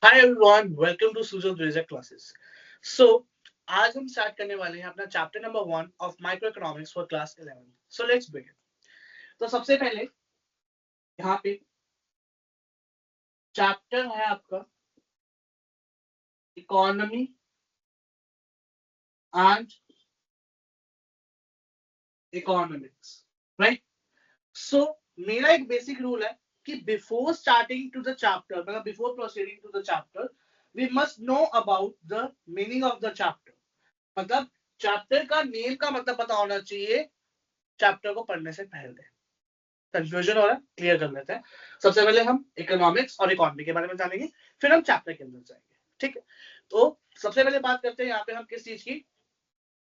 Hi everyone, welcome to Sujal Dwija classes. So आज हम start करने वाले हैं अपना chapter number 1 of microeconomics for class 11। So let's begin. तो सबसे पहले यहाँ पे चैप्टर है आपका economy and economics, right. So मेरा एक बेसिक रूल है कि before starting to the chapter, मतलब before proceeding to the chapter, we must know about the meaning of the chapter. मतलब चैप्टर का नेम का मतलब पता होना चाहिए चैप्टर को पढ़ने से पहले। कंफ्यूजन हो रहा है, क्लियर कर लेते हैं। सबसे पहले हम इकोनॉमिक्स और इकोनॉमी के बारे में जानेंगे, फिर हम चैप्टर के अंदर जाएंगे। ठीक है, तो सबसे पहले बात करते हैं यहाँ पे हम किस चीज की,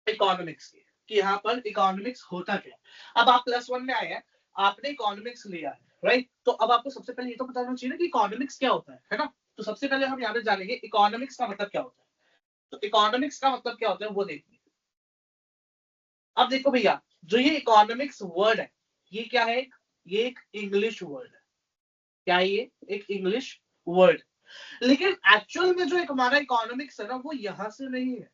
इकोनॉमिक्स की, कि यहाँ पर इकोनॉमिक्स होता क्या है। अब आप +1 में आए हैं, आपने इकोनॉमिक्स लिया है, राइट। तो अब आपको सबसे पहले ये तो पता होना चाहिए ना कि इकोनॉमिक्स क्या होता है ना। तो सबसे पहले हम यहाँ पे जानेंगे इकोनॉमिक्स का मतलब क्या होता है। तो इकोनॉमिक्स का मतलब क्या होता है वो देखिए। अब देखो भैया, जो ये इकोनॉमिक्स वर्ड है, ये क्या है, ये एक इंग्लिश वर्ड है। क्या ये एक इंग्लिश वर्ड, लेकिन एक्चुअल में जो एक हमारा इकोनॉमिक्स है ना, वो यहां से नहीं है।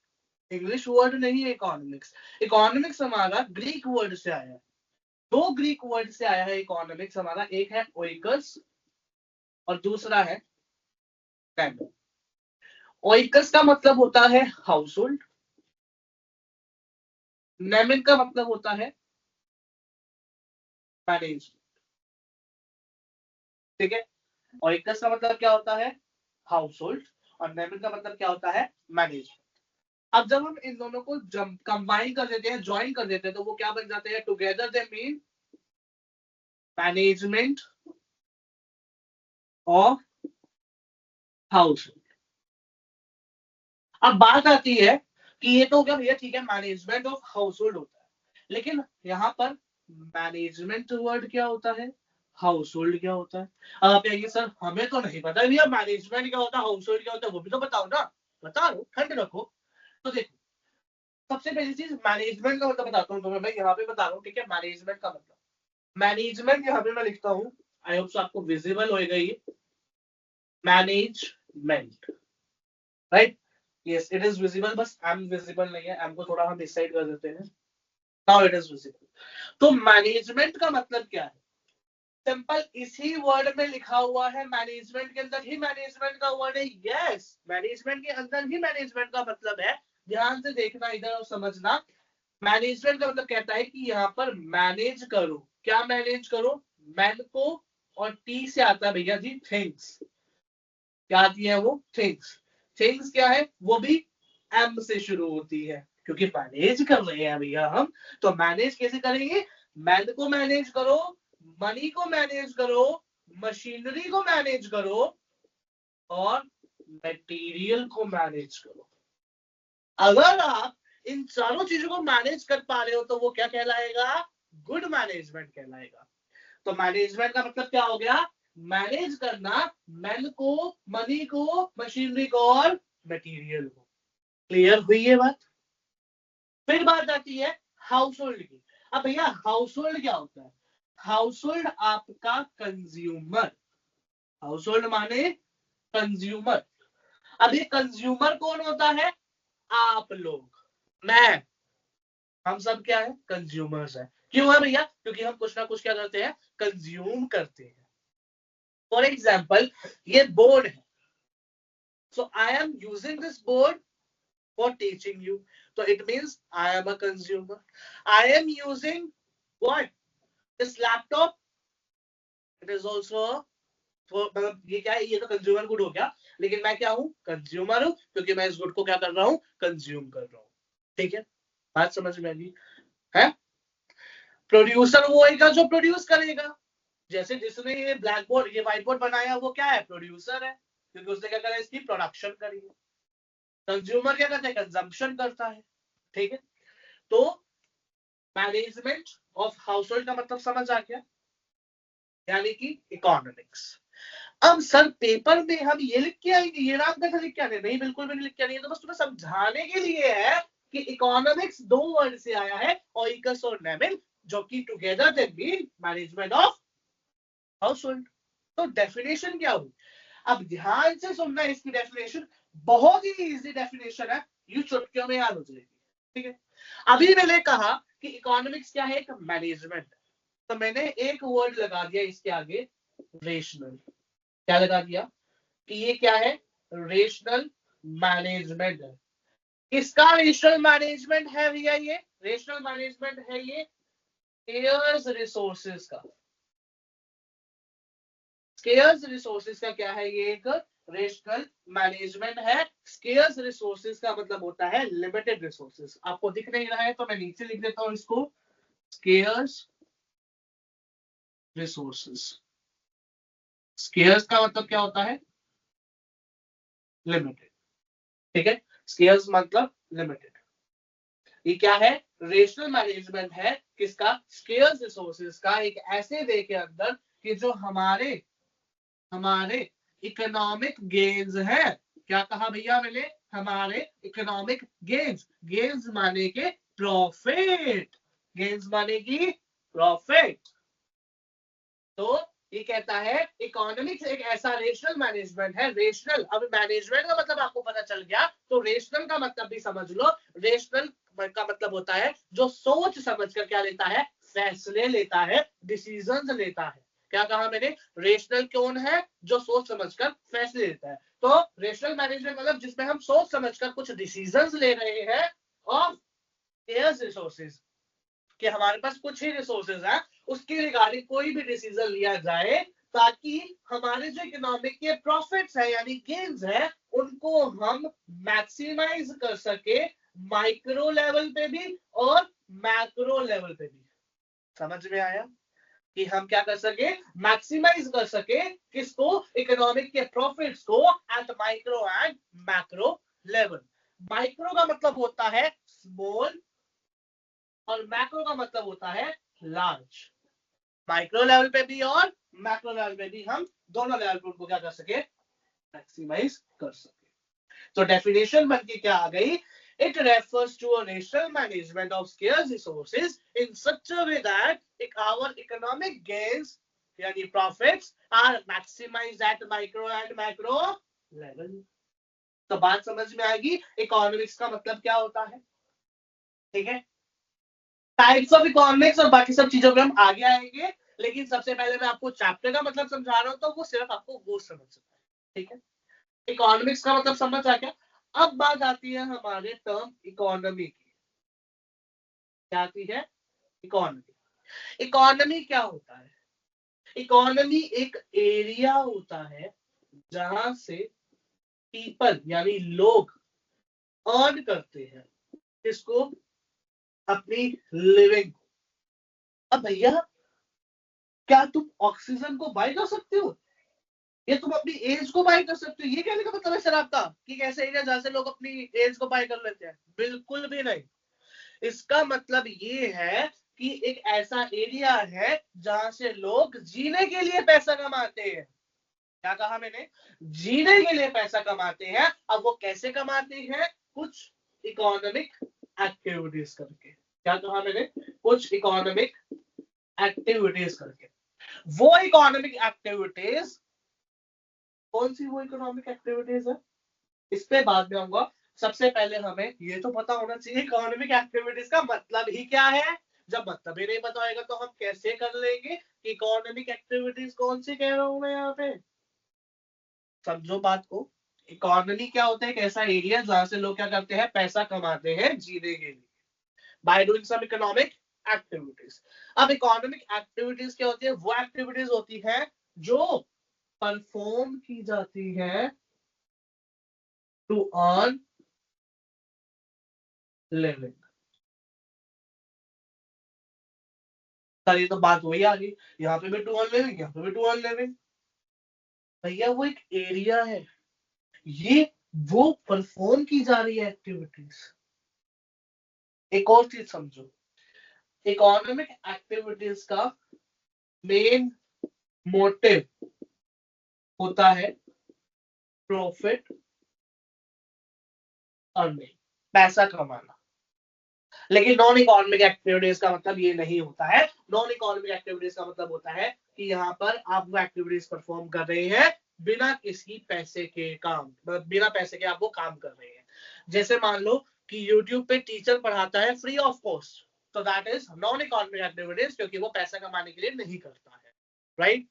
इंग्लिश वर्ड नहीं है इकोनॉमिक्स। इकोनॉमिक्स हमारा ग्रीक वर्ड से आया है। दो ग्रीक वर्ड से आया है इकोनॉमिक्स हमारा, एक है ओइकस और दूसरा है नेमन। ओइकस का मतलब होता है हाउस होल्ड, नेमन का मतलब होता है मैनेज। ठीक है, ओइकस का मतलब क्या होता है, हाउस होल्ड, और नेमन का मतलब क्या होता है, मैनेज। अब जब हम इन दोनों को कंबाइन कर देते हैं, ज्वाइन कर देते हैं, तो वो क्या बन जाते हैं, together they mean management of house. अब बात आती है कि ये तो हो गया भैया, ठीक है, मैनेजमेंट ऑफ हाउस होल्ड होता है, लेकिन यहाँ पर मैनेजमेंट वर्ड क्या होता है, हाउस होल्ड क्या होता है। अब आप कहेंगे सर हमें तो नहीं पता भैया मैनेजमेंट क्या होता है, हाउस होल्ड क्या होता है, वो भी तो बताओ ना। बता रहा हूँ, ठंड रखो। तो देखो, सबसे पहली चीज मैनेजमेंट का मतलब बताता हूँ तुम्हें, मैं यहाँ पे बता रहा हूँ, ठीक है। मैनेजमेंट का मतलब, मैनेजमेंट यहाँ पे मैं लिखता हूँ, आई होप आपको विजिबल होएगा ये, management, right. Yes it is visible, बस एम विजिबल नहीं है, एम को थोड़ा हम इस साइड कर देते हैं। Now it is visible. तो मैनेजमेंट का मतलब क्या है, सिंपल इसी वर्ड में लिखा हुआ है, मैनेजमेंट के अंदर ही मैनेजमेंट का वर्ड है। यस, मैनेजमेंट के अंदर ही मैनेजमेंट का मतलब है। ध्यान से देखना इधर और समझना। मैनेजमेंट का मतलब कहता है कि यहाँ पर मैनेज करो, क्या मैनेज करो, मैन को, और टी से आता है भैया जी थिंग्स। क्या आती है वो, थिंग्स। थिंग्स क्या है, वो भी एम से शुरू होती है, क्योंकि मैनेज कर रहे हैं भैया हम। तो मैनेज कैसे करेंगे, मैन को मैनेज करो, मनी को मैनेज करो, मशीनरी को मैनेज करो, और मटेरियल को मैनेज करो। अगर आप इन चारों चीजों को मैनेज कर पा रहे हो तो वो क्या कहलाएगा, गुड मैनेजमेंट कहलाएगा। तो मैनेजमेंट का मतलब क्या हो गया, मैनेज करना, मैन को, मनी को, मशीनरी को और मटेरियल को। क्लियर हुई ये बात। फिर बात आती है हाउस होल्ड की। अब भैया हाउस होल्ड क्या होता है, हाउस होल्ड आपका कंज्यूमर। हाउस होल्ड माने कंज्यूमर। अब ये कंज्यूमर कौन होता है, आप लोग, मैं, हम सब क्या है, कंज्यूमर्स है। क्यों है भैया, क्योंकि हम कुछ ना कुछ क्या करते हैं, कंज्यूम करते हैं। फॉर एग्जाम्पल ये बोर्ड है, so I am using this board for teaching you, so it means I am a consumer. I am using what, this laptop, it is also मतलब ये क्या है, ये तो कंज्यूमर गुड हो गया, लेकिन मैं क्या हूँ, कंज्यूमर हूँ, क्योंकि मैं इस गुड को क्या कर रहा हूँ, कंज्यूम कर रहा हूँ। ठीक है, बात समझ में आ गई है। प्रोड्यूसर वो होगा जो प्रोड्यूस करेगा, जैसे जिसने ये ब्लैक बोर्ड, ये व्हाइट बोर्ड बनाया, वो क्या है, प्रोड्यूसर है, क्योंकि उसने क्या करा, इसकी प्रोडक्शन करी है। कंज्यूमर क्या करता है, कंजम्पशन करता है। ठीक है, तो मैनेजमेंट ऑफ हाउस होल्ड का मतलब समझ आ गया, यानी कि इकोनॉमिक्स। अब सर पेपर में हम ये लिख के आएंगे, ये नाम कैसे लिख के आने, नहीं बिल्कुल भी नहीं लिख के आने, तो बस तुम्हें समझाने के लिए है कि इकोनॉमिक्स दो वर्ड से आया है, ओइकस और नेमिन, जो कि together they mean management of house hold. तो डेफिनेशन क्या हुई, अब ध्यान से सुनना इसकी डेफिनेशन, बहुत ही इजी डेफिनेशन है, ये चुटकियों में याद हो जाएगी। ठीक है, अभी मैंने कहा कि इकोनॉमिक्स क्या है, एक मैनेजमेंट, तो मैंने एक वर्ड लगा दिया इसके आगे, रेशनल। क्या लगा दिया कि ये क्या है, रेशनल मैनेजमेंट है। इसका रेशनल मैनेजमेंट है भैया, ये रेशनल मैनेजमेंट है ये स्केयर्स रिसोर्सेज का। स्केयर्स रिसोर्सेज का क्या है, ये एक रेशनल मैनेजमेंट है। स्केयर्स रिसोर्सेज का मतलब होता है लिमिटेड रिसोर्सेज। आपको दिख नहीं रहा है तो मैं नीचे लिख देता हूं इसको, स्केयर्स रिसोर्सेज। स्केयर्स का मतलब क्या होता है, लिमिटेड। ठीक है, स्केयर्स मतलब लिमिटेड। ये क्या है, रेशनल मैनेजमेंट है किसका, स्केयर्स रिसोर्सेज का, एक ऐसे वे के अंदर कि जो हमारे इकोनॉमिक गेन्स है। क्या कहा भैया मैंने, हमारे इकोनॉमिक गेन्स, गेन्स माने के प्रॉफिट, गेन्स माने की प्रॉफिट। तो ये कहता है इकोनॉमिक्स एक ऐसा रेशनल मैनेजमेंट है। रेशनल, अब मैनेजमेंट का मतलब आपको पता चल गया, तो रेशनल का मतलब भी समझ लो। रेशनल का मतलब होता है जो सोच समझ कर क्या लेता है, फैसले लेता है, डिसीजंस लेता है। क्या कहा मैंने, रेशनल कौन है, जो सोच समझकर फैसले लेता है। तो रेशनल मैनेजमेंट मतलब जिसमें हम सोच समझकर कुछ डिसीजंस ले रहे हैं ऑफ स्केयर्स रिसोर्सेज, कि हमारे पास कुछ ही रिसोर्सेज है, उसके रिगार्डिंग कोई भी डिसीजन लिया जाए ताकि हमारे जो इकोनॉमिक के प्रॉफिट्स है यानी गेन्स है उनको हम मैक्सिमाइज कर सके, माइक्रो लेवल पे भी और मैक्रो लेवल पे भी। समझ में आया कि हम क्या कर सके, मैक्सिमाइज कर सके किसको, इकोनॉमिक के प्रॉफिट्स को eight micro and macro level. Micro का मतलब होता है स्मॉल और मैक्रो का मतलब होता है लार्ज। माइक्रो लेवल पे भी और मैक्रो लेवल पे भी हम दोनों लेवल पे उनको क्या कर सके, मैक्सिमाइज कर सके। तो डेफिनेशन बन के क्या आ गई, it refers to a rational management of scarce resources in such a way that our economic gains यानी profits are maximized at micro and macro level। तो बात समझ में आएगी इकोनॉमिक्स का मतलब क्या होता है। ठीक है, टाइप्स ऑफ इकोनॉमिक्स और बाकी सब चीजों पे हम आगे आएंगे, लेकिन सबसे पहले मैं आपको चैप्टर का मतलब समझा रहा हूं तो वो सिर्फ आपको वो समझ सकता है। ठीक है, इकोनॉमिक्स का मतलब समझ आ गया। अब बात आती है हमारे टर्म इकोनॉमी की। क्या आती है, इकोनॉमी। इकोनॉमी क्या होता है, इकोनॉमी एक एरिया होता है जहां से पीपल यानी लोग अर्न करते हैं इसको, अपनी लिविंग। अब भैया क्या तुम ऑक्सीजन को बाय कर सकते हो, या तुम अपनी एज को बाय कर सकते हो, ये कहने का मतलब है सर आपका कि कैसे एरिया जहां से लोग अपनी एज को बाय कर लेते हैं, बिल्कुल भी नहीं। इसका मतलब ये है कि एक ऐसा एरिया है जहां से लोग जीने के लिए पैसा कमाते हैं। क्या कहा मैंने, जीने के लिए पैसा कमाते हैं। अब वो कैसे कमाते हैं, कुछ इकोनॉमिक एक्टिविटीज करके। क्या कहा मैंने, कुछ इकोनॉमिक एक्टिविटीज करके। वो इकोनॉमिक एक्टिविटीज कौन सी, वो इकोनॉमिक एक्टिविटीज है, इस पे बाद में आऊंगा। सबसे पहले हमें ये तो पता होना चाहिए इकोनॉमिक एक्टिविटीज का मतलब ही क्या है। जब मतलब ही नहीं पता होगा तो हम कैसे कर लेंगे इकोनॉमिक एक्टिविटीज कौन सी कह रहा हूं मैं यहाँ पे। समझो बात को, इकोनॉमी क्या होता है, एक ऐसा एरिया जहां से लोग क्या करते हैं, पैसा कमाते हैं जीने के लिए, by doing some economic activities. अब इकोनॉमिक एक्टिविटीज क्या होती है, वो एक्टिविटीज होती है जो परफॉर्म की जाती है टू अर्न लिविंग। सर ये तो बात वही आ गई, यहाँ पे भी टू अर्न लिविंग, यहाँ पे भी टू अर्न लिविंग। भैया वो एक एरिया है, ये वो परफॉर्म की जा रही है एक्टिविटीज। एक और चीज समझो, इकोनॉमिक एक्टिविटीज का मेन मोटिव होता है प्रॉफिट अर्निंग, पैसा कमाना। लेकिन नॉन इकोनॉमिक एक्टिविटीज का मतलब ये नहीं होता है। नॉन इकोनॉमिक एक्टिविटीज का मतलब होता है कि यहाँ पर आप वो एक्टिविटीज परफॉर्म कर रहे हैं बिना किसी पैसे के काम, बिना पैसे के आप वो काम कर रहे हैं। जैसे मान लो कि YouTube पे टीचर पढ़ाता है फ्री ऑफ कॉस्ट, तो that is non economic activities, क्योंकि वो पैसा कमाने के लिए नहीं करता है, राइट।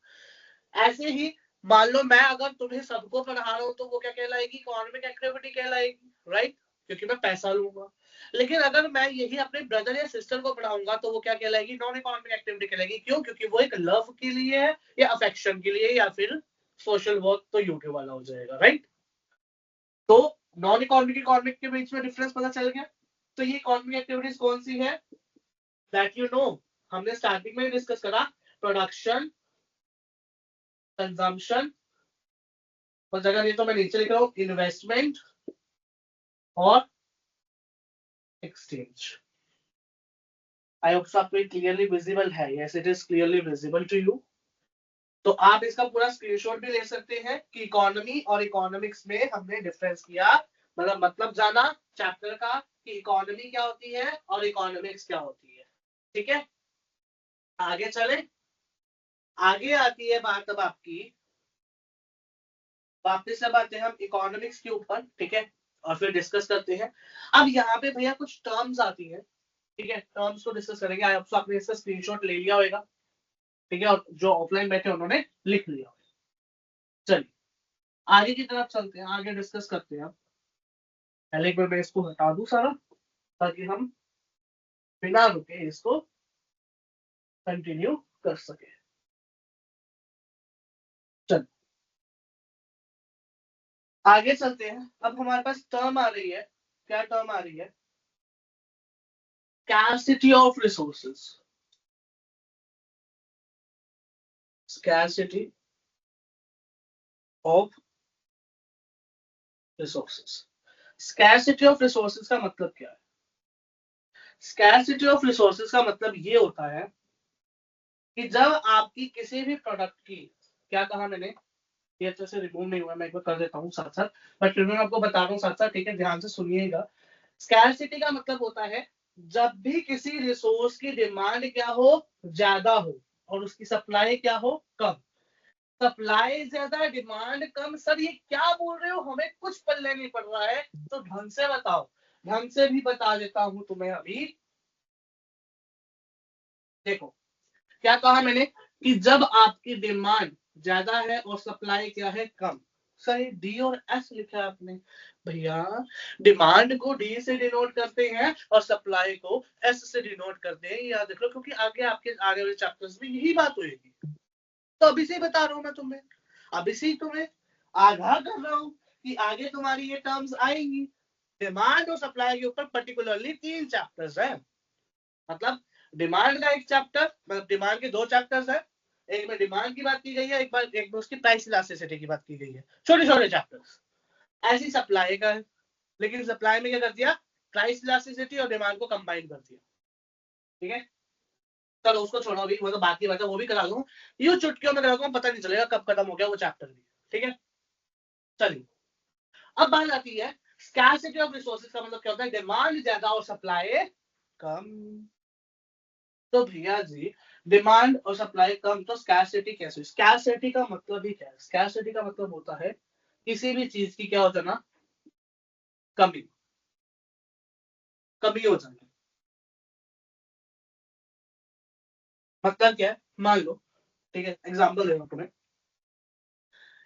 ऐसे ही मान लो मैं अगर तुम्हें सबको पढ़ा रहा हूं तो वो क्या कहलाएगी, इकोनॉमिक एक्टिविटी कहलाएगी, राइट, क्योंकि मैं पैसा लूंगा। लेकिन अगर मैं यही अपने ब्रदर या सिस्टर को पढ़ाऊंगा तो वो क्या कहलाएगी, नॉन इकोनॉमिक एक्टिविटी कहलाएगी। क्यों? क्योंकि वो एक लव के लिए है या अफेक्शन के लिए या फिर सोशल वर्क, तो यूट्यूब वाला हो जाएगा, राइट। तो नॉन इकोनॉमिक इकोनॉमिक के बीच में डिफरेंस पता चल गया। तो ये इकोनॉमिक एक्टिविटीज कौन सी है, दैट यू नो, हमने स्टार्टिंग में डिस्कस करा, प्रोडक्शन, कंजम्पशन, और जगह नहीं तो मैं नीचे लिख रहा हूं, इन्वेस्टमेंट और एक्सचेंज। आई होप आपको क्लियरली विजिबल है, yes it is clearly visible to you. तो आप इसका पूरा स्क्रीनशॉट भी ले सकते हैं कि इकोनॉमी और इकोनॉमिक्स में हमने डिफरेंस किया, मतलब जाना चैप्टर का कि इकोनॉमी क्या होती है और इकोनॉमिक्स क्या होती है, ठीक है। आगे चले, आगे आती है बात अब आपकी, वापस अब आते हैं हम इकोनॉमिक्स के ऊपर, ठीक है, और फिर डिस्कस करते हैं। अब यहाँ पे भैया कुछ टर्म्स आती है, ठीक है, टर्म्स को डिस्कस करेंगे। आई होप आपने इसका स्क्रीनशॉट ले लिया होगा, ठीक है, और जो ऑफलाइन बैठे उन्होंने लिख लिया होगा। चलिए आगे की तरफ चलते हैं, आगे डिस्कस करते हैं। पहले एक बार मैं इसको हटा दूं सारा, ताकि हम बिना रुके इसको कंटिन्यू कर सके। चल आगे चलते हैं। अब हमारे पास टर्म आ रही है, क्या टर्म आ रही है, scarcity of resources, scarcity of resources. Scarcity of resources का मतलब क्या है? स्कैरसिटी ऑफ रिसोर्सेज का मतलब ये होता है कि जब आपकी किसी भी प्रोडक्ट की, क्या कहा मैंने, ये अच्छे से रिमूव नहीं हुआ, मैं एक बार कर देता हूँ साथ साथ, बट फिर मैं आपको बता रहा हूँ साथ साथ, ठीक है, ध्यान से सुनिएगा। स्कैरसिटी का मतलब होता है जब भी किसी रिसोर्स की डिमांड क्या हो, ज्यादा हो, और उसकी सप्लाई क्या हो, कम। सप्लाई ज्यादा डिमांड कम, सर ये क्या बोल रहे हो, हमें कुछ पल्ले नहीं पड़ रहा है, तो ढंग से बताओ। ढंग से भी बता देता हूं तुम्हें अभी। देखो क्या कहा मैंने कि जब आपकी डिमांड ज्यादा है और सप्लाई क्या है, कम। सही, डी और एस लिखा है आपने भैया। डिमांड को डी से डिनोट करते हैं और सप्लाई को एस से डिनोट करते हैं, याद रख लो, क्योंकि आगे आपके आगे वाले चैप्टर्स में यही बात होगी। तो अभी से बता रहा हूं मैं तुम्हें, अभी से तुम्हें आगाह कर रहा हूं कि आगे तुम्हारी ये टर्म्स आएंगी। डिमांड और सप्लाई के ऊपर पर्टिकुलरली 3 चैप्टर्स है, मतलब डिमांड का एक चैप्टर, मतलब डिमांड के 2 चैप्टर्स है, एक में डिमांड की बात की गई है, एक में उसकी प्राइस इलास्टिसिटी की बात की गई है, छोटे छोटे चैप्टर्स। ऐसी सप्लाई का है, लेकिन सप्लाई में क्या कर दिया, प्राइस इलास्टिसिटी और डिमांड को कंबाइन कर दिया, ठीक है। चलो उसको छोड़ो, अभी वो तो बाकी बात है, वो भी करा दूं, यूं चुटकियों में करा दूं, पता नहीं चलेगा कब खत्म हो गया वो चैप्टर भी, ठीक है। चलिए अब बात आती है स्कैरसिटी ऑफ रिसोर्सेज का मतलब क्या होता है, डिमांड ज्यादा और सप्लाई कम। तो भैया जी डिमांड और सप्लाई कम, तो स्कैरसिटी कैसे? स्कैरसिटी का मतलब ही क्या है? स्कैरसिटी का मतलब होता है किसी भी चीज की क्या हो जाना, कमी, कमी हो जाना। मतलब क्या है, मान लो, ठीक है, एग्जांपल दे रहा हूं तुम्हें,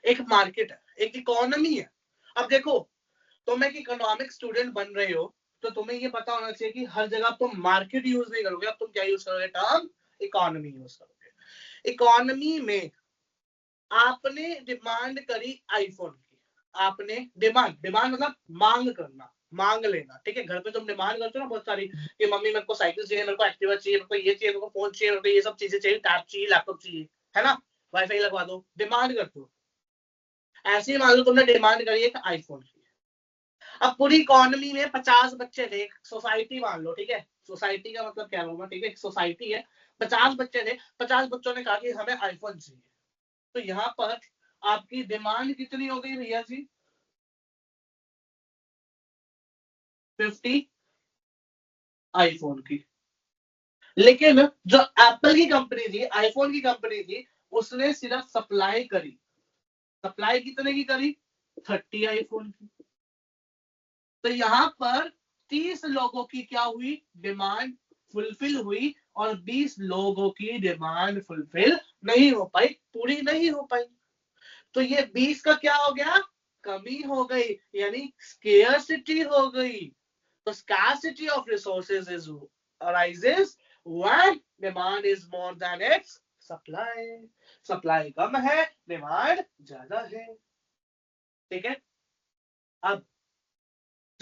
एक मार्केट है, एक इकोनॉमी है। अब देखो तुम एक इकोनॉमिक स्टूडेंट बन रहे हो, तो तुम्हें ये पता होना चाहिए कि हर जगह तुम मार्केट यूज नहीं करोगे, अब तुम क्या यूज करोगे, टर्म इकोनॉमी यूज करोगे। इकोनॉमी में आपने डिमांड करी आईफोन की, आपने डिमांड, डिमांड मतलब मांग करना, मांग लेना, ठीक है। घर पे तुम डिमांड करते हो ना बहुत सारी कि मम्मी मेरे को साइकिल चाहिए, मेरे को एक्टिवा चाहिए, मेरे को ये चाहिए, मेरे को फोन चाहिए, मेरे को ये सब चीजें चाहिए, टैब चाहिए, लैपटॉप चाहिए, है ना, वाईफाई लगवा दो, डिमांड करते हो। ऐसे ही मान लो तुमने डिमांड करी एक आईफोन की। अब पूरी इकोनॉमी में 50 बच्चे थे, सोसाइटी मान लो, ठीक है, सोसाइटी का मतलब क्या होगा, ठीक है, सोसाइटी है, 50 बच्चे थे, 50 बच्चों ने कहा कि हमें आईफोन चाहिए। तो यहाँ पर आपकी डिमांड कितनी हो गई भैया जी, 50 आईफोन की। लेकिन जो एप्पल की कंपनी थी, आईफोन की कंपनी थी, उसने सिर्फ सप्लाई करी, सप्लाई कितने की करी? 30 आईफोन की। तो यहाँ पर 30 लोगों की क्या हुई? डिमांड फुलफिल हुई और 20 लोगों की डिमांड फुलफिल नहीं हो पाई, पूरी नहीं हो पाई। तो ये 20 का क्या हो गया? कमी हो गई, यानी स्केर्सिटी हो गई। तो scarcity of resources is arises when demand is more than its supply. Supply कम है, डिमांड ज्यादा है। ठीक है। अब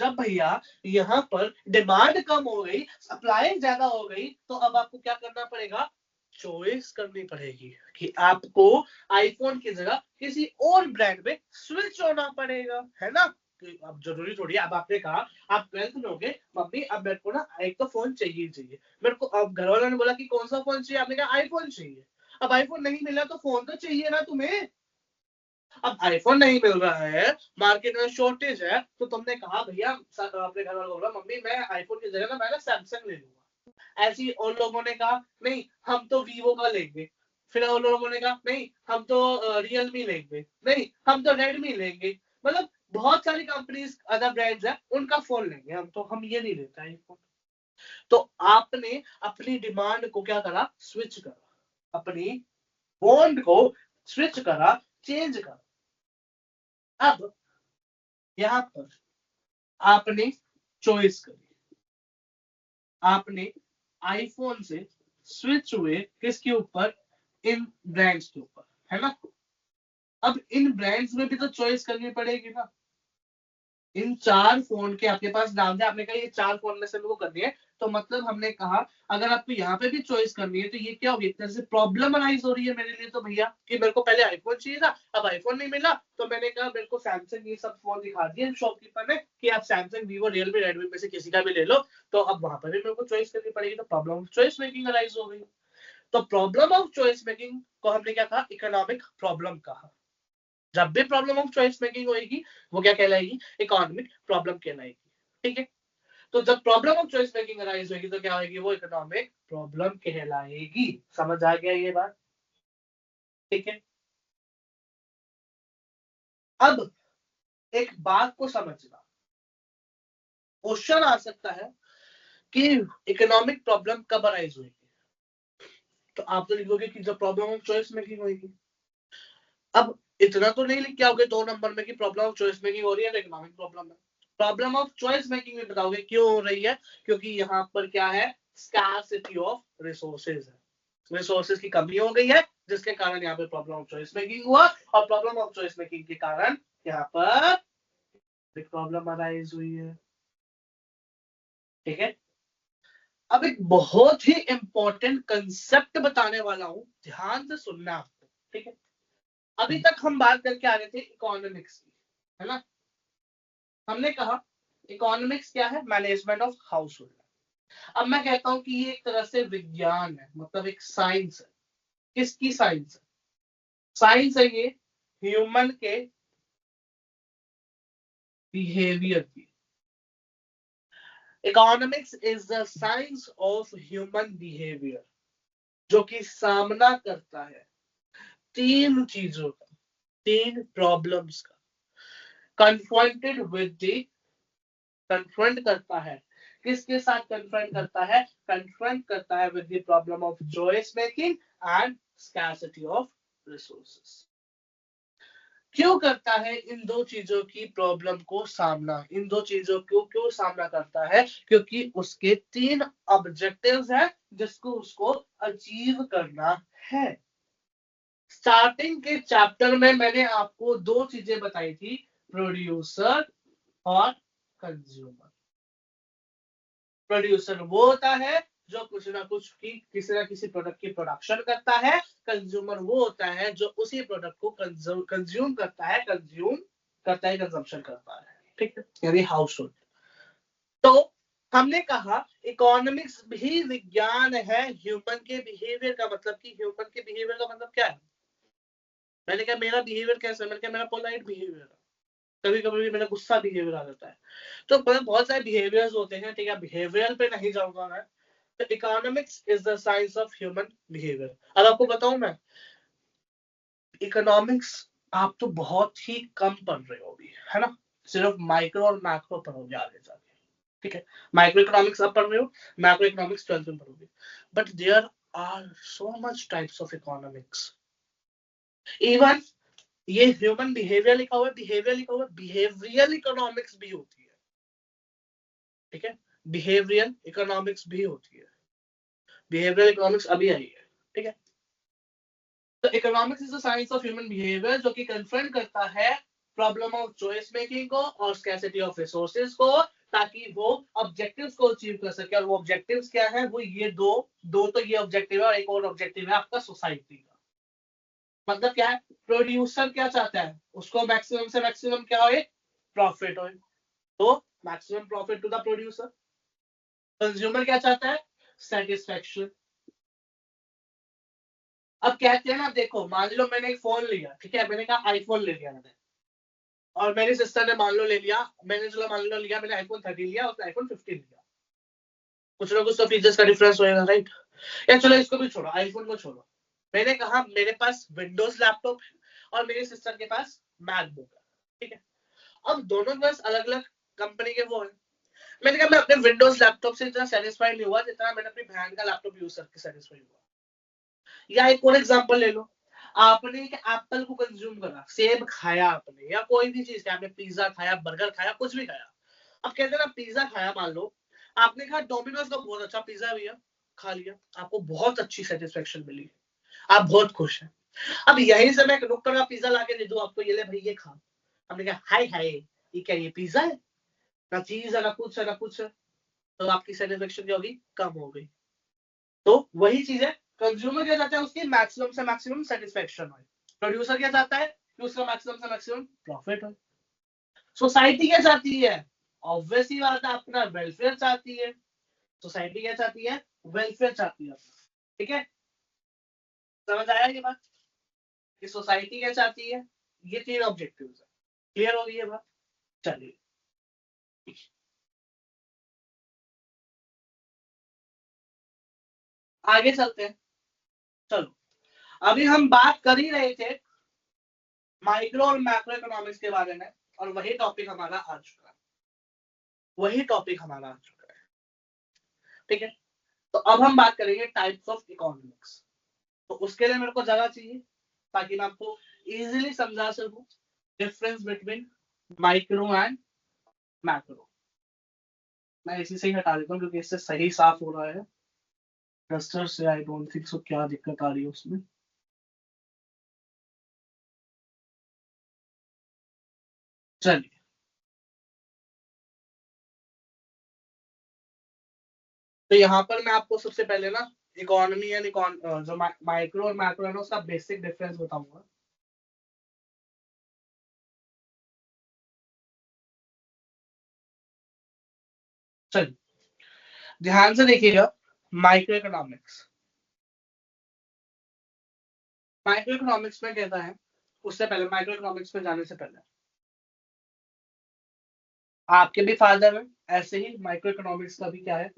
जब भैया यहाँ पर डिमांड कम हो गई, सप्लाई ज्यादा हो गई, तो अब आपको क्या करना पड़ेगा? चॉइस करनी पड़ेगी कि आपको आईफोन की जगह किसी और ब्रांड में स्विच होना पड़ेगा, है ना? अब जरूरी थोड़ी है, अब आपने कहा आप 12th में हो गए, मम्मी अब मेरे को ना एक तो फोन चाहिए चाहिए मेरे को। अब घर वालों ने बोला कि कौन सा फोन चाहिए, आपने कहा आईफोन चाहिए। अब आईफोन नहीं मिला तो फोन तो चाहिए ना तुम्हें। अब आईफोन नहीं मिल रहा है, मार्केट में शॉर्टेज है, तो तुमने कहा भैया, अपने घर वालों को बोला मम्मी मैं आईफोन की जगह ना मैं ना सैमसंग ले लूंगा। ऐसी और लोगों ने कहा नहीं हम तो वीवो का लेंगे। फिर और लोगों ने कहा नहीं हम तो रियलमी लेंगे, नहीं हम तो रेडमी लेंगे। मतलब बहुत सारी कंपनीज अदर ब्रांड्स है, उनका फोन लेंगे हम, तो हम ये नहीं लेते आईफोन। तो आपने अपनी डिमांड को क्या करा? स्विच करा, अपनी बॉन्ड को स्विच करा, चेंज करा। अब यहाँ पर आपने चॉइस करी, आपने आईफोन से स्विच हुए किसके ऊपर? इन ब्रांड्स के ऊपर, है ना? अब इन ब्रांड्स में भी तो चॉइस करनी पड़ेगी ना। इन 4 फोन के आपके पास नाम है, आपने कहा ये 4 फोन में से मेरे को करनी है, तो मतलब हमने कहा अगर आपको यहाँ पे भी चॉइस करनी है तो ये क्या होगी? एक तरह से प्रॉब्लम अराइज हो रही है मेरे लिए तो भैया, कि मेरे को पहले आईफोन चाहिए था, अब आईफोन नहीं मिला, तो मैंने कहा मेरे को सैमसंग ये सब फोन दिखा दिए शॉपकीपर ने कि आप सैमसंग वीवो रियलमी रेडमी में से किसी का भी ले लो। तो अब वहां पर भी मेरे को चॉइस करनी पड़ेगी, तो problem of choice making arise हो गई। तो प्रॉब्लम ऑफ चॉइस मेकिंग को हमने क्या कहा? इकोनॉमिक प्रॉब्लम कहा। जब भी प्रॉब्लम ऑफ चॉइस मेकिंग होगी वो क्या कहलाएगी? इकोनॉमिक प्रॉब्लम कहलाएगी। ठीक है। तो जब problem of choice making arise होगी तो क्या होगी? वो इकोनॉमिक प्रॉब्लम कहलाएगी। समझ आ गया ये बात? ठीक है। अब एक बात को समझना, क्वेश्चन आ सकता है कि इकोनॉमिक प्रॉब्लम कब अराइज होगी? तो आप तो लिखोगे कि जब प्रॉब्लम ऑफ चॉइस मेकिंग होगी। अब इतना तो नहीं लिख के आओगे 2 नंबर में कि प्रॉब्लम ऑफ चॉइस मेकिंग हो रही है, इकोनॉमिक प्रॉब्लम है। प्रॉब्लम ऑफ चॉइस मेकिंग में बताओगे क्यों हो रही है? क्योंकि यहाँ पर क्या है? स्कार्सिटी ऑफ रिसोर्सेज है, रिसोर्सेज की कमी हो गई है, जिसके कारण यहाँ पे प्रॉब्लम ऑफ चॉइस मेकिंग हुआ, और प्रॉब्लम ऑफ चॉइस मेकिंग के कारण यहाँ पर प्रॉब्लम अराइज हुई है। ठीक है। अब एक बहुत ही इंपॉर्टेंट कंसेप्ट बताने वाला हूं, ध्यान से सुनना आपको। ठीक है। अभी तक हम बात करके आ रहे थे इकोनॉमिक्स की, है ना? हमने कहा इकोनॉमिक्स क्या है? Management of house hold. अब मैं कहता हूं कि ये एक तरह से विज्ञान है, मतलब एक साइंस है। किसकी साइंस है? साइंस है ये ह्यूमन के बिहेवियर की। Economics is the science of human behaviour, जो कि सामना करता है 3 चीजों का, 3 प्रॉब्लम्स का। कन्फ्रंटेड विद द, कन्फ्रंट करता है, किसके साथ कन्फ्रंट करता है? कन्फ्रंट करता है with the problem of choice making and scarcity of resources. क्यों करता है इन 2 चीजों की प्रॉब्लम को सामना? इन 2 चीजों को क्यों सामना करता है? क्योंकि उसके 3 ऑब्जेक्टिव्स हैं जिसको उसको अचीव करना है। स्टार्टिंग के चैप्टर में मैंने आपको 2 चीजें बताई थी, प्रोड्यूसर और कंज्यूमर। प्रोड्यूसर वो होता है जो कुछ ना कुछ की किसी ना किसी प्रोडक्ट की प्रोडक्शन करता है। कंज्यूमर वो होता है जो उसी प्रोडक्ट को कंज्यूम करता है, कंजम्पशन करता है। ठीक है, यानी हाउस होल्ड। तो हमने कहा इकोनॉमिक्स भी विज्ञान है ह्यूमन के बिहेवियर का। मतलब कि ह्यूमन के बिहेवियर का मतलब क्या है? मैंने कहा मेरा बिहेवियर कैसा है? मैंने कहा मेरा पोलाइट बिहेवियर है, कभी कभी मेरा गुस्सा बिहेवियर आ जाता है। तो बहुत सारे बिहेवियर्स होते हैं। ठीक है, बिहेवियर पे नहीं जाऊंगा मैं। तो economics is the science of human behaviour. अब आपको बताऊं मैं, इकोनॉमिक्स आप तो बहुत ही कम पढ़ रहे हो अभी, है ना, सिर्फ माइक्रो और मैक्रो पढ़ोगे आगे जाके, ठीक है। माइक्रो इकोनॉमिक्स आप पढ़ रहे हो, मैक्रो इकोनॉमिक्स 12th में पढ़ोगे, but there are so much types of economics. Even ये ह्यूमन बिहेवियर लिखा हुआ है, बिहेवियर लिखा हुआ है, बिहेवियरल इकोनॉमिक्स भी होती है, ठीक है, बिहेवियरल इकोनॉमिक्स भी होती है, बिहेवियरल इकोनॉमिक्स अभी आई है, ठीक है। तो economics is the science of human behaviour, जो कि कन्फ्रंट करता है प्रॉब्लम ऑफ चॉइस मेकिंग को और स्कैर्सिटी ऑफ रिसोर्सेज को, ताकि वो ऑब्जेक्टिव्स को अचीव कर सके। और वो ऑब्जेक्टिव्स क्या है, वो ये दो दो तो ये ऑब्जेक्टिव है और एक और ऑब्जेक्टिव है आपका सोसाइटी का। मतलब क्या है, प्रोड्यूसर क्या चाहता है, उसको मैक्सिमम से मैक्सिमम क्या हो, प्रॉफिट हो, तो maximum profit to the producer. Consumer क्या चाहता है, सेटिस्फेक्शन। अब कहते हैं ना, देखो मान लो मैंने एक फोन लिया, ठीक है, मैंने कहा आईफोन ले लिया मैंने, और मेरी सिस्टर ने मान लो ले लिया, मैंने चलो मान लो लिया, मैंने आईफोन 13 लिया, उसने आईफोन 15 लिया, कुछ ना कुछ तो फीचर्स का डिफरेंस होएगा, राइट। या चलो इसको भी छोड़ो, आईफोन को छोड़ो, मैंने कहा मेरे पास विंडोज लैपटॉप है और मेरी सिस्टर के पास मैकबुक है, ठीक है। अब दोनों के पास अलग अलग कंपनी के वो है। मैंने कहा मैं अपने विंडोज लैपटॉप से इतना सेटिस्फाइड नहीं हुआ जितना मैंने अपनी बहन का लैपटॉप यूज करके सेटिस्फाइड हुआ। या एक और एग्जांपल ले लो, आपने एक एप्पल को कंज्यूम करा, सेब खाया आपने, या कोई भी चीज खाया आपने, पिज्जा खाया, बर्गर खाया, कुछ भी खाया। अब कहते हैं ना, पिज्जा खाया, मान लो आपने कहा डोमिनोज का बहुत अच्छा पिज्जा है भैया, खा लिया, आपको बहुत अच्छी सेटिस्फेक्शन मिली, आप बहुत खुश हैं। अब यहीं से मैं एक नुक्कड़ का पिज्जा लाके दे दूं आपको, ये ले भाई ये खा, आपने कहा हाय हाय ये क्या, ये पिज्जा है, ना चीज है ना कुछ है ना कुछ है, तो आपकी सेटिस्फेक्शन क्या होगी, कम हो गई। तो वही चीज है, कंज्यूमर क्या चाहता है, उसकी मैक्सिमम से मैक्सिमम सेटिस्फेक्शन हो, प्रोड्यूसर क्या चाहता है कि उसका मैक्सिमम से मैक्सिमम प्रॉफिट हो, सोसाइटी क्या चाहती है, ऑब्वियसली बात है अपना वेलफेयर चाहती है, सोसाइटी क्या चाहती है, वेलफेयर चाहती है, ठीक है। समझ आया ये बात, कि सोसाइटी क्या चाहती है, ये तीन ऑब्जेक्टिव है, क्लियर हो गई है बात। चलिए आगे चलते हैं। चलो, अभी हम बात कर ही रहे थे माइक्रो और मैक्रो इकोनॉमिक्स के बारे में, और वही टॉपिक हमारा आ चुका है, वही टॉपिक हमारा आ चुका है, ठीक है। तो अब हम बात करेंगे टाइप्स ऑफ इकोनॉमिक्स। तो उसके लिए मेरे को जगह चाहिए ताकि मैं आपको इजीली समझा सकूं difference between micro and macro. मैं इसी से ही हटा देता हूँ क्योंकि इससे सही साफ हो रहा है, रस्टर से आई डोंट थिंक सो क्या दिक्कत आ रही है उसमें। चलिए, तो यहाँ पर मैं आपको सबसे पहले ना इकोनॉमी एंड जो माइक्रो और मैक्रो है ना, उसका बेसिक डिफरेंस बताऊंगा। चलिए ध्यान से देखिएगा, माइक्रो इकोनॉमिक्स, माइक्रो इकोनॉमिक्स में कहता है, उससे पहले माइक्रो इकोनॉमिक्स में जाने से पहले आपके भी फादर है, ऐसे ही माइक्रो इकोनॉमिक्स का भी क्या है,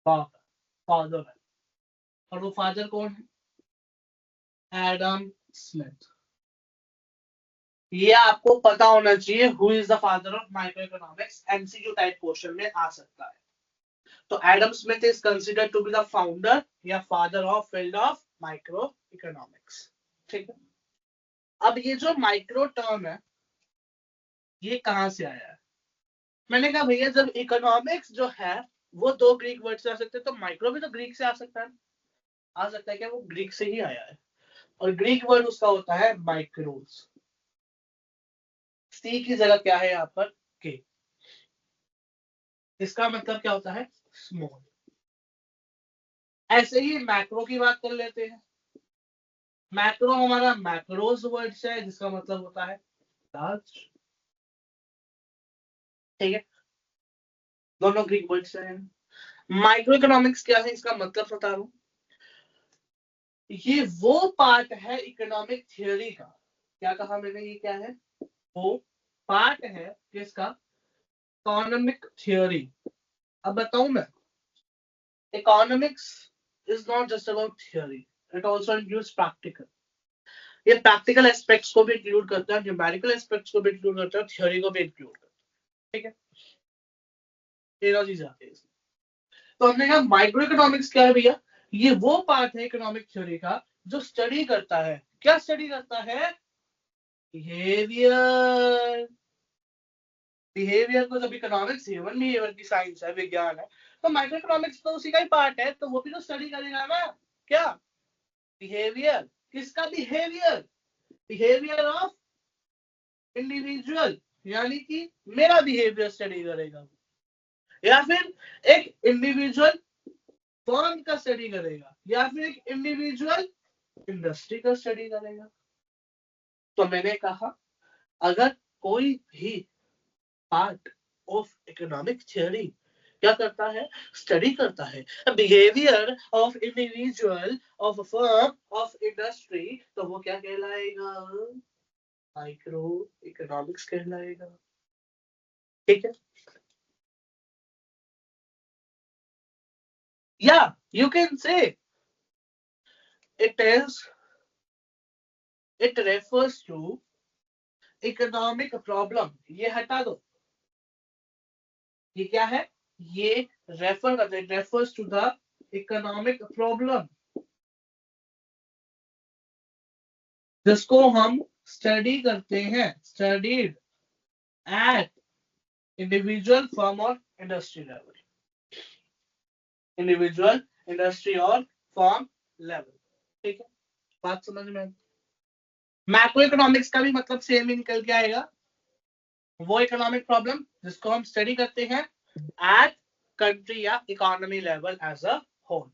बाप, फादर है। और वो फादर कौन है, एडम स्मिथ। ये आपको पता होना चाहिए, who is the father of microeconomics, MCQ type question में आ सकता है। तो Adam Smith is considered to be the founder या father of field of microeconomics, ठीक है। अब ये जो माइक्रो टर्म है, ये कहां से आया है। मैंने कहा भैया जब इकोनॉमिक्स जो है वो दो ग्रीक वर्ड से आ सकते हैं, तो माइक्रो भी तो ग्रीक से आ सकता है, आ सकता है क्या, वो ग्रीक से ही आया है, और ग्रीक वर्ड उसका होता है माइक्रोस। सी की जगह क्या है यहाँ पर, के, इसका मतलब क्या होता है, स्मॉल। ऐसे ही मैक्रो की बात कर लेते हैं, मैक्रो हमारा मैक्रोज वर्ड से है जिसका मतलब होता है लार्ज, ठीक है, दोनों ग्रीक वर्ड से हैं। माइक्रो इकोनॉमिक्स क्या है, इसका मतलब बता रहा हूं, ये वो पार्ट है इकोनॉमिक थियोरी का, क्या कहा मैंने, ये क्या है, वो पार्ट है किसका, इकोनॉमिक थियोरी। अब बताऊं मैं, economics is not just about theory, it also includes practical. ये प्रैक्टिकल एस्पेक्ट्स को भी इंक्लूड करता है, न्यूमेरिकल एस्पेक्ट्स को भी इंक्लूड करता है, थ्योरी को भी इंक्लूड करता है। ठीक है, तीनों चीज आती है इसमें। तो हमने कहा माइक्रो इकोनॉमिक्स क्या है भैया, ये वो पार्ट है इकोनॉमिक थ्योरी का जो स्टडी करता है, क्या स्टडी करता है, बिहेवियर। बिहेवियर को जब इकोनॉमिक्स ह्यूमन बिहेवियर की साइंस है, विज्ञान है, तो माइक्रो इकोनॉमिक्स तो उसी का ही पार्ट है, तो वो भी तो स्टडी करेगा ना, क्या, बिहेवियर। किसका बिहेवियर, बिहेवियर ऑफ इंडिविजुअल, यानी कि मेरा बिहेवियर स्टडी करेगा, या फिर एक इंडिविजुअल फर्म का स्टडी करेगा, या फिर एक इंडिविजुअल इंडस्ट्री का स्टडी करेगा। तो मैंने कहा अगर कोई भी पार्ट ऑफ इकोनॉमिक थ्योरी क्या करता है, स्टडी करता है behaviour of individual, of firm, of industry, तो वो क्या कहलाएगा, माइक्रो इकोनॉमिक्स कहलाएगा। ठीक है, या you can say it refers to economic problem. ये हटा दो, ये क्या है, ये रेफर करते हैं, refers to the economic problem जिसको हम स्टडी करते हैं, स्टडीड एट इंडिविजुअल फर्म और इंडस्ट्री लेवल, इंडिविजुअल इंडस्ट्री और फर्म लेवल। ठीक है, बात समझ में। मैक्रो इकोनॉमिक्स का भी मतलब सेम ही निकल के आएगा, वो इकोनॉमिक प्रॉब्लम जिसको हम स्टडी करते हैं एट कंट्री या economy level as a whole,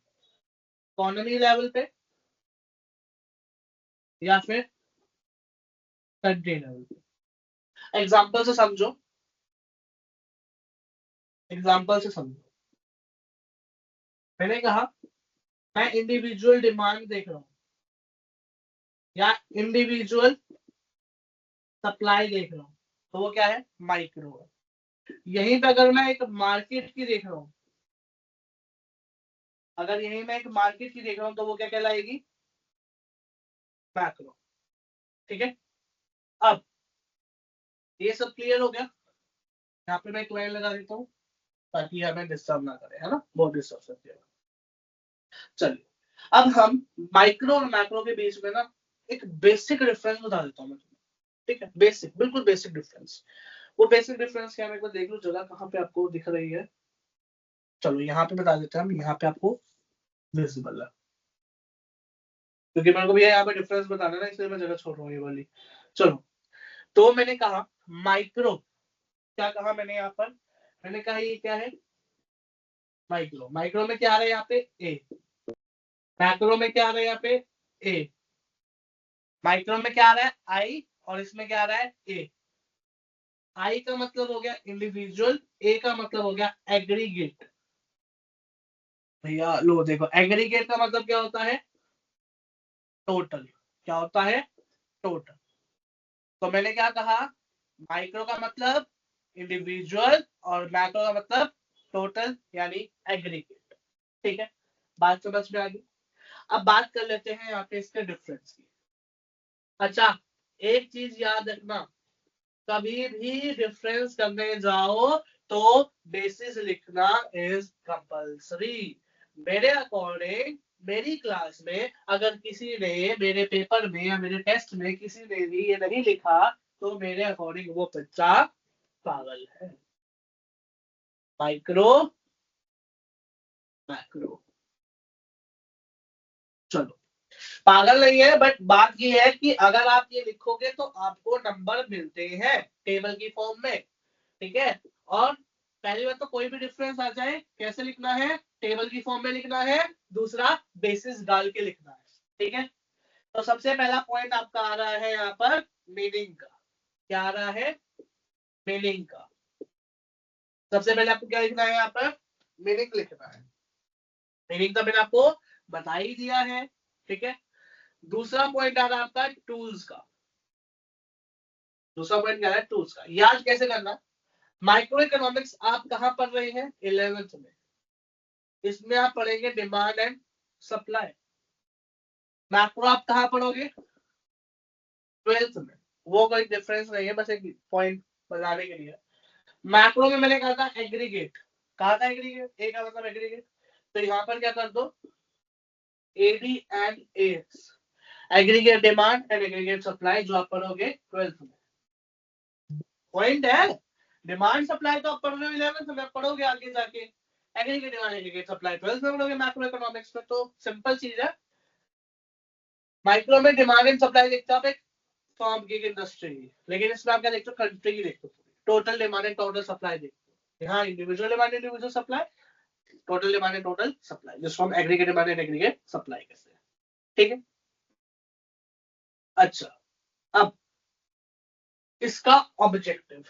economy level पे या फिर कंट्री लेवल पे। एग्जांपल से समझो, एग्जांपल से समझो। मैंने कहा मैं इंडिविजुअल डिमांड देख रहा हूं या इंडिविजुअल सप्लाई देख रहा हूं, तो वो क्या है, माइक्रो है। यहीं पे अगर मैं एक मार्केट की देख रहा हूं, अगर यहीं मैं एक मार्केट की देख रहा हूं, तो वो क्या कहलाएगी, मैक्रो। ठीक है, अब ये सब क्लियर हो गया। यहाँ पे मैं एक लाइन लगा देता हूँ ताकि हमें डिस्टर्ब ना करे, है ना, बहुत डिस्टर्ब करती है। चलिए, अब हम माइक्रो और मैक्रो के बीच में ना एक बेसिक डिफरेंस बता देता हूँ मैं तुम्हें। ठीक है, बेसिक, बिल्कुल बेसिक डिफरेंस। वो बेसिक डिफरेंस क्या है, मैं एक बार देख लूं जगह कहाँ पे आपको दिख रही है। चलो यहाँ पे बता देते हैं हम, यहाँ पे आपको विजिबल है, क्योंकि मेरे को भी यहाँ पे डिफरेंस बताना है ना, इसलिए मैं जगह छोड़ रहा हूँ ये वाली। चलो, तो मैंने कहा माइक्रो, क्या कहा मैंने यहाँ पर, मैंने कहा ये क्या है, माइक्रो। माइक्रो में क्या आ रहा है यहाँ पे, ए। मैक्रो में क्या आ रहा है यहाँ पे, ए। माइक्रो में क्या आ रहा है, आई, और इसमें क्या आ रहा है, ए। आई का मतलब हो गया इंडिविजुअल, ए का मतलब हो गया एग्रीगेट। भैया लो देखो, एग्रीगेट का मतलब क्या होता है, टोटल। क्या होता है, टोटल। तो मैंने क्या कहा, माइक्रो का मतलब इंडिविजुअल और मैक्रो का मतलब टोटल यानी एग्रीगेट। ठीक है, बात समझ में आ गई। अब बात कर लेते हैं यहाँ पे इसके डिफरेंस की। अच्छा, एक चीज याद रखना, कभी भी डिफरेंस करने जाओ तो बेसिस लिखना इज कंपल्सरी। मेरे अकॉर्डिंग मेरी क्लास में अगर किसी ने, मेरे पेपर में या मेरे टेस्ट में किसी ने भी ये नहीं लिखा, तो मेरे अकॉर्डिंग वो बच्चा पागल है। माइक्रो, मैक्रो, चलो, पागल नहीं है, बट बात ये है कि अगर आप ये लिखोगे तो आपको नंबर मिलते हैं टेबल की फॉर्म में। ठीक है, और पहली बात तो कोई भी डिफरेंस आ जाए कैसे लिखना है, टेबल की फॉर्म में लिखना है, दूसरा बेसिस डाल के लिखना है। ठीक है, तो सबसे पहला पॉइंट आपका आ रहा है यहाँ पर मीनिंग का। क्या आ रहा है, मीनिंग का। सबसे पहले आपको क्या लिखना है, यहाँ पर मीनिंग लिखना है। मीनिंग तो मैंने आपको बता ही दिया है। ठीक है, दूसरा पॉइंट आ रहा है आपका टूल्स का। दूसरा पॉइंट क्या है, टूल्स का। याद कैसे करना, माइक्रो इकोनॉमिक्स आप कहाँ पढ़ रहे हैं, 11th में। इसमें आप पढ़ेंगे डिमांड एंड सप्लाई। मैक्रो आप कहाँ पढ़ोगे, ट्वेल्थ में, वो कोई डिफरेंस नहीं है, बस एक पॉइंट बताने के लिए। मैक्रो में मैंने कहा था एग्रीगेट, कहा था एग्रीगेट, ए का मतलब एग्रीगेट, तो यहाँ पर क्या कर दो, AD and S, aggregate demand and aggregate supply, जो आप पढ़ोगे ट्वेल्थ में। पॉइंट है, डिमांड सप्लाई तो आप पढ़ रहे हो 11th में, पढ़ोगे आगे जाके aggregate demand aggregate supply 12th में पढ़ोगे मैक्रो इकोनॉमिक्स में। तो सिंपल चीज है, माइक्रो में डिमांड एंड सप्लाई देखते हो आप एक फॉर्म की इंडस्ट्री, लेकिन इसमें आप क्या देखते हो, कंट्री की देखते हो, total demand and total supply देखते हो। यहाँ individual demand individual supply, total demand and total supply, जिसको हम aggregate demand and aggregate supply कहते हैं। ठीक है, अच्छा, अब इसका ऑब्जेक्टिव,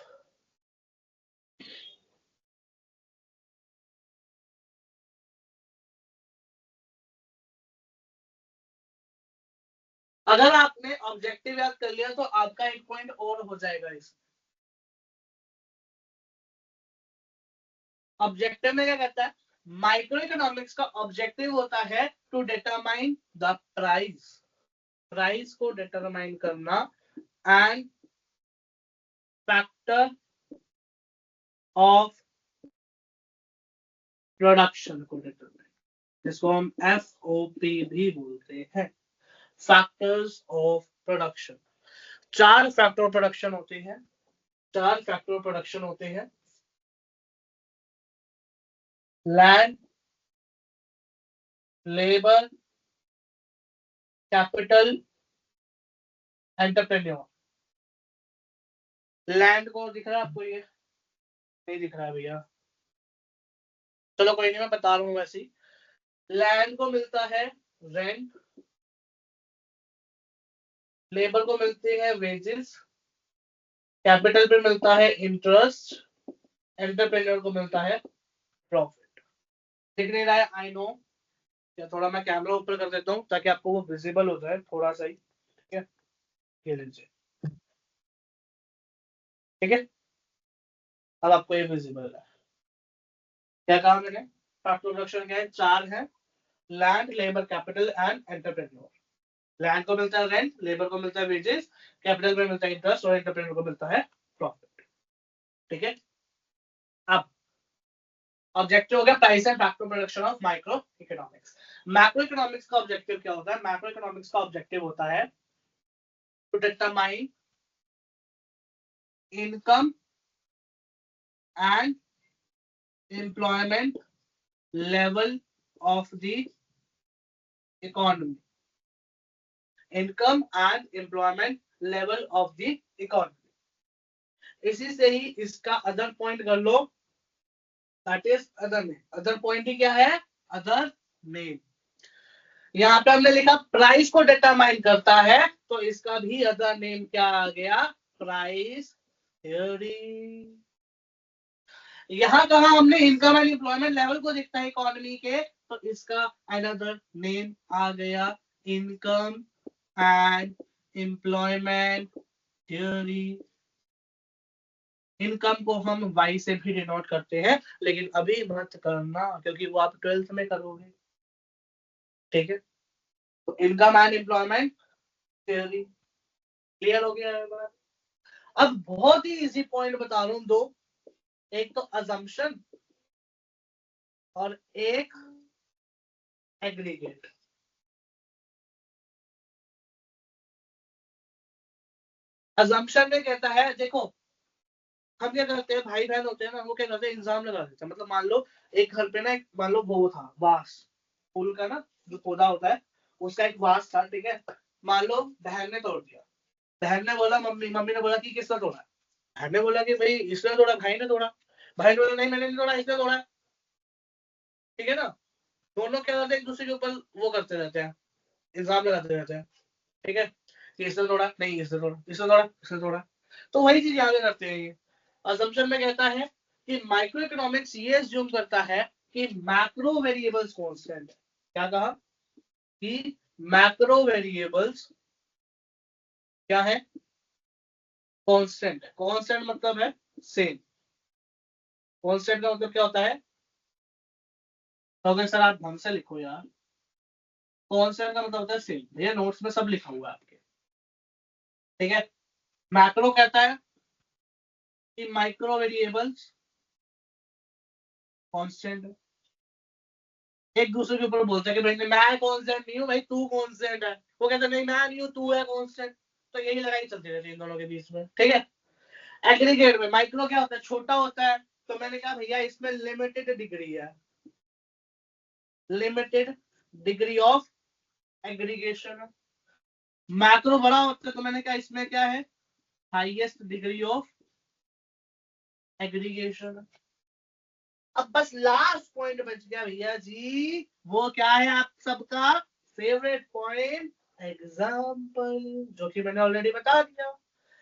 अगर आपने ऑब्जेक्टिव याद कर लिया तो आपका एक पॉइंट और हो जाएगा इस ऑब्जेक्टिव में। क्या कहता है, माइक्रो इकोनॉमिक्स का ऑब्जेक्टिव होता है to determine the price, price को डिटरमाइन करना, एंड फैक्टर ऑफ प्रोडक्शन को डिटरमाइन, जिसको हम FOP भी बोलते हैं, फैक्टर्स ऑफ प्रोडक्शन। चार फैक्टर प्रोडक्शन होते हैं, चार फैक्टर प्रोडक्शन होते हैं, land, labour, capital, entrepreneur. Land को दिख रहा है आपको, ये नहीं दिख रहा है भैया, चलो कोई नहीं, मैं बता रहा हूँ वैसे ही। लैंड को मिलता है रेंट, लेबर को मिलती है वेजेस, कैपिटल पे मिलता है इंटरेस्ट, एंटरप्रेन्योर को मिलता है प्रॉफिट। दिख नहीं रहा है, आई नो, या थोड़ा मैं कैमरा ऊपर कर देता हूँ ताकि आपको वो विजिबल हो जाए थोड़ा सा ही। ठीक है, ये लीजिए, ठीक है, अब आपको ये विजिबल है। क्या कहा मैंने, फैक्टर प्रोडक्शन क्या है, चार है, land, labour, capital and entrepreneur. Land को मिलता है रेंट, लेबर को मिलता है वेजेस, कैपिटल में मिलता है इंटरेस्ट और एंटरप्रेन्योर को मिलता है प्रॉफिट। ठीक है, अब ऑब्जेक्टिव हो गया price and factor production of microeconomics. Macroeconomics का ऑब्जेक्टिव क्या होता है, मैक्रो इकोनॉमिक्स का ऑब्जेक्टिव होता है to determine income and employment level of the economy, income and employment level of the economy. इसी से ही इसका अदर पॉइंट कर लो, that is other name. Other point ही क्या है, अदर नेम। यहाँ पे हमने लिखा प्राइस को डिटरमाइन करता है, तो इसका भी अदर नेम क्या आ गया, प्राइस थ्योरी। यहाँ कहा हमने इनकम एंड एम्प्लॉयमेंट लेवल को देखता है इकोनॉमी के, तो इसका अनदर नेम आ गया income and employment theory. Income को हम वाई से भी डिनोट करते हैं, लेकिन अभी मत करना क्योंकि वो आप 12th में करोगे। ठीक है, तो income and employment theory clear हो गया है बात। अब बहुत ही इजी पॉइंट बता रहा हूं दो, एक तो अजम्पशन और एक एग्रीगेट। अजम्पशन में कहता है, देखो हम क्या करते हैं, भाई बहन होते हैं ना, वो क्या करते हैं, इंजाम लगा देते हैं। मतलब मान लो एक घर पे ना, एक मान लो वो था वास, फूल का ना जो पौधा होता है, उसका एक वास था, ठीक है। मान लो बहन ने तोड़ दिया, बहन ने बोला मम्मी, मम्मी ने बोला कि किसने तोड़ा, बहन ने बोला कि भाई इसने तोड़ा, भाई ने तोड़ा, भाई ने बोला नहीं मैंने नहीं तोड़ा, इसने तोड़ा। ठीक है ना, दोनों क्या करते हैं, एक दूसरे के ऊपर वो करते रहते हैं, इल्जाम लगाते रहते हैं। ठीक है, कि इसने तोड़ा, नहीं इसने तोड़ा, इसने तोड़ा, इसने तोड़ा। तो वही चीज आगे करते हैं ये। असम्पशन में कहता है कि माइक्रो इकोनॉमिक्स ये अज्यूम करता है कि मैक्रो वेरिएबल्स कांस्टेंट है। क्या कहा कि मैक्रो वेरिएबल्स क्या है, कांस्टेंट है। कांस्टेंट मतलब है सेम। कांस्टेंट का मतलब क्या होता है, तो अगर सर आप ढंग से लिखो यार, कांस्टेंट का मतलब होता है सेम। भैया नोट्स में सब लिखा हुआ है आपके, ठीक है। मैक्रो कहता है कि माइक्रो वेरिएबल्स कांस्टेंट है, एक दूसरे के ऊपर बोलते हैं कि भाई मैं कांस्टेंट नहीं हूँ भाई, तू कांस्टेंट है। वो कहता है नहीं मैं नहीं हूँ, तू है कांस्टेंट। तो यही लड़ाई चलती रहती है इन दोनों के बीच में। ठीक है। एग्रीगेट में माइक्रो क्या होता है, छोटा होता है। तो मैंने कहा भैया इसमें लिमिटेड डिग्री है, limited degree of aggregation. Macro बड़ा होता है तो मैंने कहा इसमें क्या है, हाईएस्ट डिग्री ऑफ एग्रीगेशन। अब बस लास्ट पॉइंट बच गया भैया जी, वो क्या है आप सबका फेवरेट पॉइंट, एग्जाम्पल, जो कि मैंने ऑलरेडी बता दिया।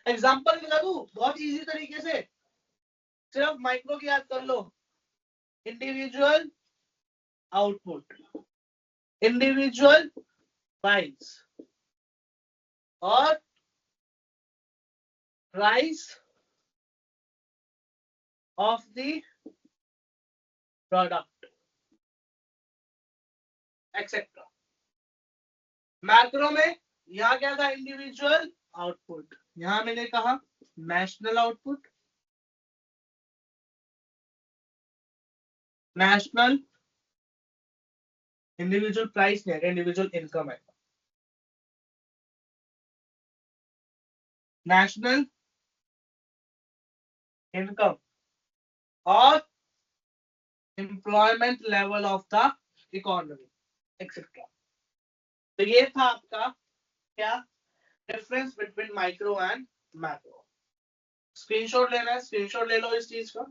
एग्जाम्पल बता दू बहुत इजी तरीके से, सिर्फ माइक्रो की याद कर लो। इंडिविजुअल आउटपुट, इंडिविजुअल प्राइस और price of the product etcetera. Macro में यहाँ क्या था, इंडिविजुअल आउटपुट, यहां मैंने कहा national output, national individual price नहीं है, इंडिविजुअल इनकम है, नेशनल इनकम और employment level of the economy etcetera. तो ये था आपका क्या, difference between micro and macro. Screenshot लेना है, स्क्रीनशॉट ले लो इस चीज का।